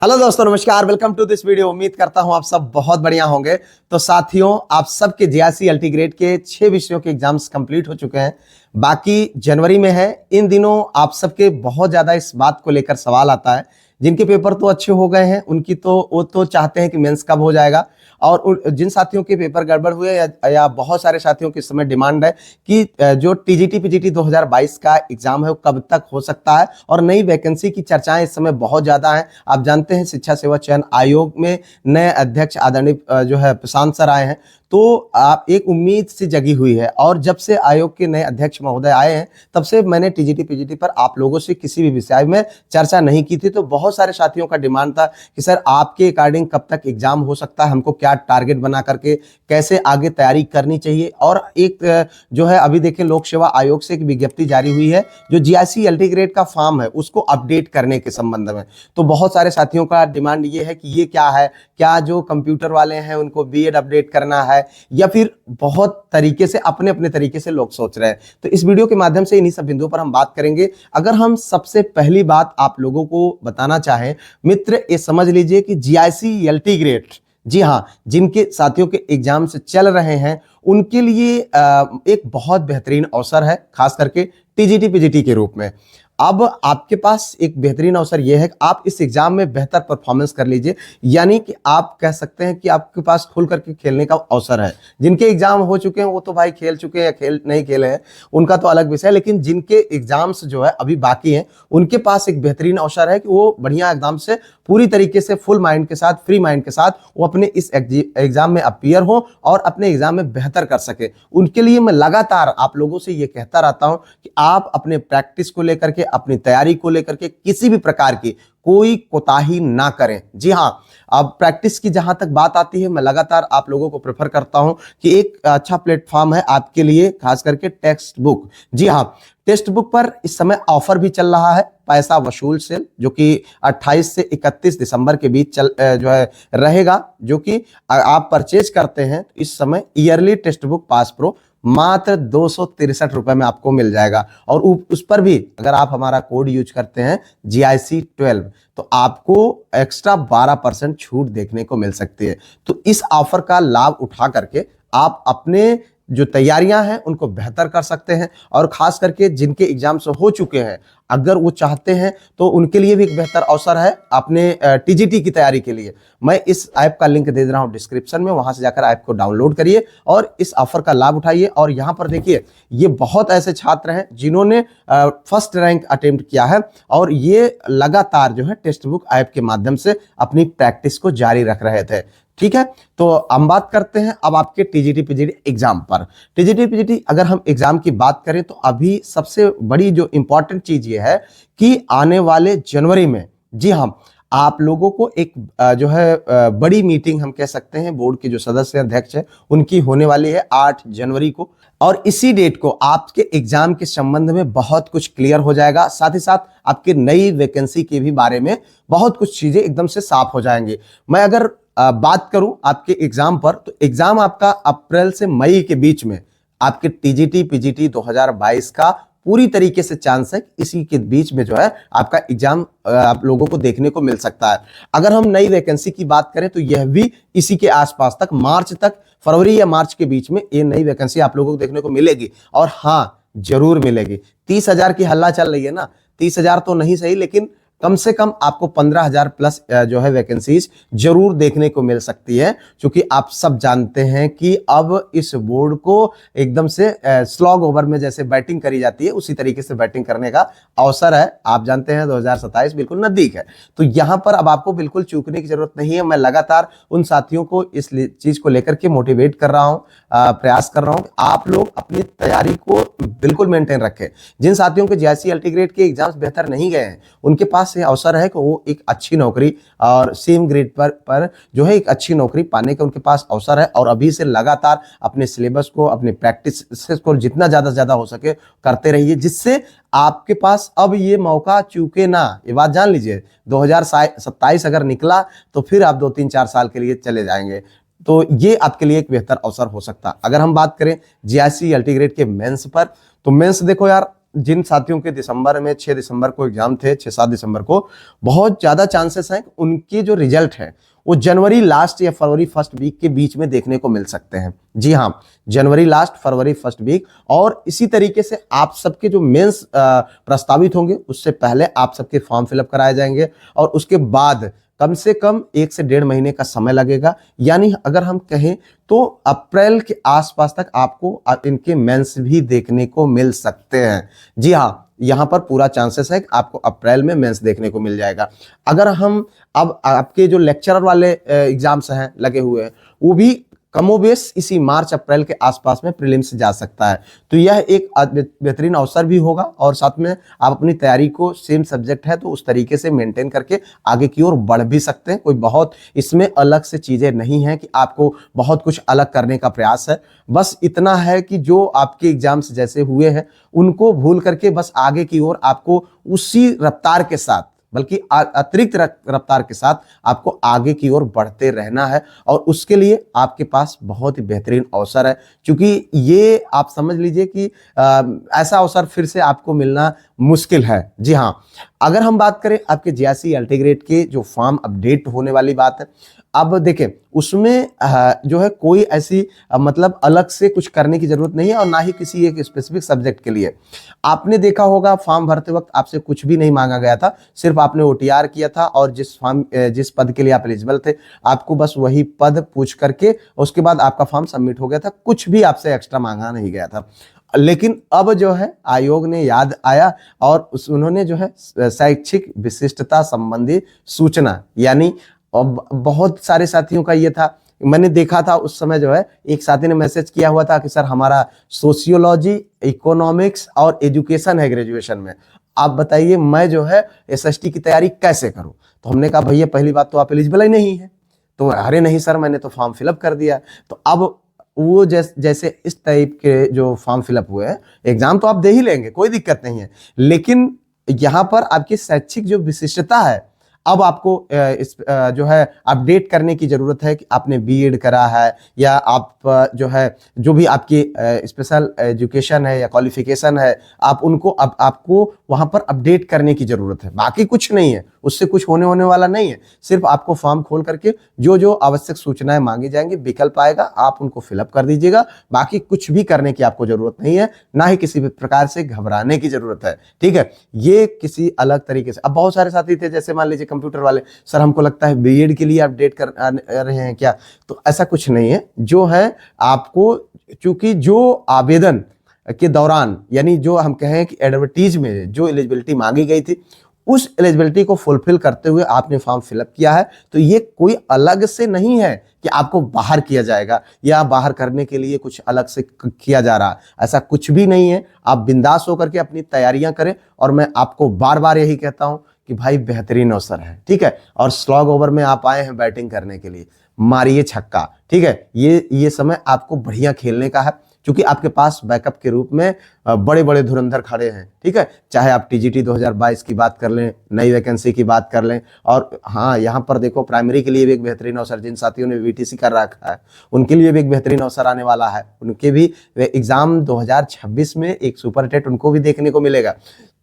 Hello दोस्तों, नमस्कार। Welcome to this video. उम्मीद करता हूं आप सब बहुत बढ़िया होंगे। तो साथियों, आप सबके जेआरसी अल्टीग्रेड के 6 विषयों के एग्जाम्स कंप्लीट हो चुके हैं, बाकी जनवरी में है। इन दिनों आप सबके बहुत ज्यादा इस बात को लेकर सवाल आता है, जिनके पेपर तो अच्छे हो गए हैं उनकी तो वो तो चाहते हैं कि मेंस कब हो जाएगा, और जिन साथियों के पेपर गड़बड़ हुए या बहुत सारे साथियों की इस समय डिमांड है कि जो टीजीटी पीजीटी 2022 का एग्जाम है वो कब तक हो सकता है, और नई वैकेंसी की चर्चाएं इस समय बहुत ज्यादा हैं। आप जानते हैं शिक्षा सेवा चयन आयोग में नए अध्यक्ष आदरणीय जो है प्रशांत सर आए हैं, तो आप एक उम्मीद सी जगी हुई है। और जब से आयोग के नए अध्यक्ष महोदय आए हैं तब से मैंने टीजीटी पीजीटी पर आप लोगों से किसी भी विषय में चर्चा नहीं की थी। तो बहुत सारे साथियों का डिमांड था कि सर आपके अकॉर्डिंग कब तक एग्जाम हो सकता है, हमको क्या टारगेट बना करके कैसे आगे तैयारी करनी चाहिए। और एक जो है अभी देखें लोक सेवा आयोग से एक विज्ञप्ति जारी हुई है जो जीआईसी अल्टीग्रेड का फॉर्म है उसको अपडेट करने के संबंध में। तो बहुत सारे साथियों का डिमांड ये है कि ये क्या है, क्या जो कंप्यूटर वाले हैं उनको बीएड अपडेट करना है, या फिर बहुत तरीके से अपने अपने तरीके से लोग सोच रहे हैं। तो इस वीडियो के माध्यम से इन्हीं सब बिंदुओं पर हम बात करेंगे। अगर हम सबसे पहली बात आप लोगों को बताना चाहें मित्र, ये समझ लीजिए कि जीआईसी अल्टीग्रेड, जी हाँ, जिनके साथियों के एग्जाम से चल रहे हैं उनके लिए एक बहुत बेहतरीन अवसर है, खास करके टीजीटी पीजीटी के रूप में। अब आपके पास एक बेहतरीन अवसर यह है कि आप इस एग्जाम में बेहतर परफॉर्मेंस कर लीजिए, यानी कि आप कह सकते हैं कि आपके पास खुल करके खेलने का अवसर है। जिनके एग्जाम हो चुके हैं वो तो भाई खेल चुके हैं या खेल नहीं खेले हैं उनका तो अलग विषय है, लेकिन जिनके एग्जाम्स जो है अभी बाकी हैं उनके पास एक बेहतरीन अवसर है कि वो बढ़िया एग्जाम से पूरी तरीके से फुल माइंड के साथ, फ्री माइंड के साथ वो अपने इस एग्जाम में अपीयर हो और अपने एग्जाम में बेहतर कर सके। उनके लिए मैं लगातार आप लोगों से ये कहता रहता हूं कि आप अपने प्रैक्टिस को लेकर के, अपनी तैयारी को लेकर के किसी भी प्रकार की कोई कोताही ना करें। जी हाँ, अब प्रैक्टिस की जहां तक बात आती है, मैं लगातार आप लोगों को प्रेफर करता हूं कि एक अच्छा प्लेटफॉर्म है आपके लिए, खास करके टेक्स्ट बुक। जी हाँ, टेक्स्ट बुक पर इस समय ऑफर भी चल रहा है, पैसा वसूल सेल, जो कि 28 से 31 दिसंबर के बीच जो है रहेगा। जो कि आप परचेज करते हैं इस समय yearly text book pass pro मात्र 263 रुपए में आपको मिल जाएगा, और उस पर भी अगर आप हमारा कोड यूज करते हैं GIC12 तो आपको एक्स्ट्रा 12% छूट देखने को मिल सकती है। तो इस ऑफर का लाभ उठा करके आप अपने जो तैयारियां हैं उनको बेहतर कर सकते हैं, और खास करके जिनके एग्जाम्स हो चुके हैं अगर वो चाहते हैं तो उनके लिए भी एक बेहतर अवसर है अपने टीजीटी की तैयारी के लिए। मैं इस ऐप का लिंक दे रहा हूं डिस्क्रिप्शन में, वहां से जाकर ऐप को डाउनलोड करिए और इस ऑफर का लाभ उठाइए। और यहां पर देखिए, ये बहुत ऐसे छात्र हैं जिन्होंने फर्स्ट रैंक अटेम्प्ट किया है और ये लगातार जो है टेक्स्ट बुक ऐप के माध्यम से अपनी प्रैक्टिस को जारी रख रहे थे। ठीक है, तो हम बात करते हैं अब आपके टीजीटी पीजीटी एग्जाम पर। टीजीटी पीजीटी अगर हम एग्जाम की बात करें तो अभी सबसे बड़ी जो इंपॉर्टेंट चीज ये है कि आने वाले जनवरी में, जी हाँ, आप लोगों को एक जो है बड़ी मीटिंग हम कह सकते हैं, बोर्ड के जो सदस्य अध्यक्ष है उनकी होने वाली है 8 जनवरी को, और इसी डेट को आपके एग्जाम के संबंध में बहुत कुछ क्लियर हो जाएगा। साथ ही साथ आपके नई वैकेंसी के भी बारे में बहुत कुछ चीजें एकदम से साफ हो जाएंगी। मैं अगर बात करूं आपके एग्जाम पर, तो एग्जाम आपका अप्रैल से मई के बीच में आपके टीजीटी पीजीटी 2022 का पूरी तरीके से चांस है, इसी के बीच में जो है आपका एग्जाम आप लोगों को देखने को मिल सकता है। अगर हम नई वैकेंसी की बात करें तो यह भी इसी के आसपास तक, मार्च तक, फरवरी या मार्च के बीच में ये नई वैकेंसी आप लोगों को देखने को मिलेगी। और हाँ, जरूर मिलेगी। 30,000 की हल्ला चल रही है ना, 30,000 तो नहीं सही, लेकिन कम से कम आपको 15,000 प्लस जो है वैकेंसीज जरूर देखने को मिल सकती है, क्योंकि आप सब जानते हैं कि अब इस बोर्ड को एकदम से स्लॉग ओवर में जैसे बैटिंग करी जाती है उसी तरीके से बैटिंग करने का अवसर है। आप जानते हैं 2027 बिल्कुल नजदीक है, तो यहां पर अब आपको बिल्कुल चूकने की जरूरत नहीं है। मैं लगातार उन साथियों को इस चीज को लेकर के मोटिवेट कर रहा हूं, प्रयास कर रहा हूं कि आप लोग अपनी तैयारी को बिल्कुल मेंटेन रखें। जिन साथियों के जीआईसी अल्टीग्रेड के एग्जाम्स बेहतर नहीं गए हैं उनके पास से अवसर है कि वो एक अच्छी नौकरी और सेम ग्रेड पर जो है एक अच्छी नौकरी पाने का उनके पास अवसर है। और अभी से लगातार अपने सिलेबस को, अपने प्रैक्टिस को जितना ज्यादा से ज्यादा हो सके करते रहिए, जिससे आपके पास अब ये मौका चूके ना। ये बात जान लीजिए, 2027 अगर निकला तो फिर आप 2-3-4 साल के लिए चले जाएंगे, तो ये आपके लिए एक बेहतर अवसर हो सकता है। अगर हम बात करें जीआईसी अल्टीग्रेड के मेंस पर, तो मेंस देखो यार, जिन साथियों के दिसंबर में 6 दिसंबर को एग्जाम थे, 6-7 दिसंबर को, बहुत ज्यादा चांसेस हैं कि उनके जो रिजल्ट है वो जनवरी लास्ट या फरवरी फर्स्ट वीक के बीच में देखने को मिल सकते हैं। जी हाँ, जनवरी लास्ट फरवरी फर्स्ट वीक। और इसी तरीके से आप सबके जो मेंस प्रस्तावित होंगे उससे पहले आप सबके फॉर्म फिलअप कराए जाएंगे और उसके बाद कम से कम 1 से 1.5 महीने का समय लगेगा। यानी अगर हम कहें तो अप्रैल के आसपास तक आपको इनके मेंस भी देखने को मिल सकते हैं। जी हाँ, यहाँ पर पूरा चांसेस है कि आपको अप्रैल में मेंस देखने को मिल जाएगा। अगर हम अब आपके जो लेक्चरर वाले एग्जाम्स हैं लगे हुए हैं, वो भी कमोबेश इसी मार्च अप्रैल के आसपास में प्रीलिम्स जा सकता है। तो यह एक बेहतरीन अवसर भी होगा और साथ में आप अपनी तैयारी को, सेम सब्जेक्ट है तो उस तरीके से मेंटेन करके आगे की ओर बढ़ भी सकते हैं। कोई बहुत इसमें अलग से चीजें नहीं है कि आपको बहुत कुछ अलग करने का प्रयास है। बस इतना है कि जो आपके एग्जाम्स जैसे हुए हैं उनको भूल करके बस आगे की ओर आपको उसी रफ्तार के साथ, बल्कि अतिरिक्त रफ्तार के साथ आपको आगे की ओर बढ़ते रहना है। और उसके लिए आपके पास बहुत ही बेहतरीन अवसर है, क्योंकि ये आप समझ लीजिए कि ऐसा अवसर फिर से आपको मिलना मुश्किल है। जी हाँ, अगर हम बात करें आपके जेआरसी अल्टीग्रेड के जो फॉर्म अपडेट होने वाली बात है, अब देखें उसमें जो है कोई ऐसी मतलब अलग से कुछ करने की जरूरत नहीं है और ना ही किसी एक स्पेसिफिक सब्जेक्ट के लिए। आपने देखा होगा फॉर्म भरते वक्त आपसे कुछ भी नहीं मांगा गया था, सिर्फ आपने ओटीआर किया था और जिस पद के लिए आप एलिजिबल थे आपको बस वही पद पूछ करके उसके बाद आपका फॉर्म सबमिट हो गया था। कुछ भी आपसे एक्स्ट्रा मांगा नहीं गया था। लेकिन अब जो है आयोग ने याद आया और उन्होंने जो है शैक्षिक विशिष्टता संबंधी सूचना, यानी बहुत सारे साथियों का ये था, मैंने देखा था उस समय जो है एक साथी ने मैसेज किया हुआ था कि सर हमारा सोशियोलॉजी, इकोनॉमिक्स और एजुकेशन है ग्रेजुएशन में, आप बताइए मैं जो है एसएसटी की तैयारी कैसे करूं। तो हमने कहा भैया पहली बात तो आप एलिजिबल ही नहीं है। तो अरे नहीं सर मैंने तो फॉर्म फिलअप कर दिया। तो अब वो जैसे इस टाइप के जो फॉर्म फिलअप हुए हैं, एग्जाम तो आप दे ही लेंगे, कोई दिक्कत नहीं है, लेकिन यहाँ पर आपकी शैक्षिक जो विशिष्टता है अब आपको इस जो है अपडेट करने की जरूरत है कि आपने बीएड करा है या आप जो है जो भी आपकी स्पेशल एजुकेशन है या क्वालिफिकेशन है, आप उनको अब आपको वहां पर अपडेट करने की जरूरत है। बाकी कुछ नहीं है, उससे कुछ होने वाला नहीं है। सिर्फ आपको फॉर्म खोल करके जो जो आवश्यक सूचनाएं मांगी जाएंगी, विकल्प आएगा, आप उनको फिलअप कर दीजिएगा। बाकी कुछ भी करने की आपको जरूरत नहीं है, ना ही किसी भी प्रकार से घबराने की जरूरत है। ठीक है, ये किसी अलग तरीके से। अब बहुत सारे साथी थे जैसे मान लीजिए कंप्यूटर वाले, सर हमको लगता है बीएड के लिए अपडेट कर रहे हैं क्या, तो ऐसा कुछ नहीं है। जो है आपको, चूंकि जो आवेदन के दौरान यानी जो हम कहें कि एडवर्टीज में जो एलिजिबिलिटी मांगी गई थी उस एलिजिबिलिटी को फुलफिल करते हुए आपने फॉर्म फिलअप किया है, तो ये कोई अलग से नहीं है कि आपको बाहर किया जाएगा या बाहर करने के लिए कुछ अलग से किया जा रहा, ऐसा कुछ भी नहीं है। आप बिंदास होकर के अपनी तैयारियां करें और मैं आपको बार बार यही कहता हूं कि भाई बेहतरीन अवसर है। ठीक है, और स्लॉग ओवर में आप आए हैं बैटिंग करने के लिए, मारिए छक्का। ठीक है, ये समय आपको बढ़िया खेलने का है, क्योंकि आपके पास बैकअप के रूप में बड़े बड़े धुरंधर खड़े हैं। ठीक है, चाहे आप टीजीटी 2022 की बात कर लें, नई वैकेंसी की बात कर लें, और हाँ यहाँ पर देखो प्राइमरी के लिए भी एक बेहतरीन अवसर, जिन साथियों ने वीटीसी कर रखा है उनके लिए भी एक बेहतरीन अवसर आने वाला है। उनके भी एग्जाम 2026 में एक सुपर टेट उनको भी देखने को मिलेगा।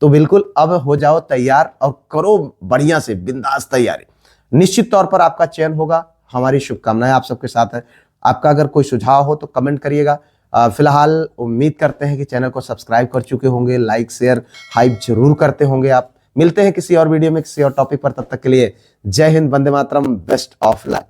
तो बिल्कुल अब हो जाओ तैयार और करो बढ़िया से बिंदास तैयारी, निश्चित तौर पर आपका चयन होगा। हमारी शुभकामनाएं आप सबके साथ है। आपका अगर कोई सुझाव हो तो कमेंट करिएगा। फिलहाल उम्मीद करते हैं कि चैनल को सब्सक्राइब कर चुके होंगे, लाइक शेयर हाइप जरूर करते होंगे आप। मिलते हैं किसी और वीडियो में किसी और टॉपिक पर, तब तक के लिए जय Hind, Vande Mataram, best of luck.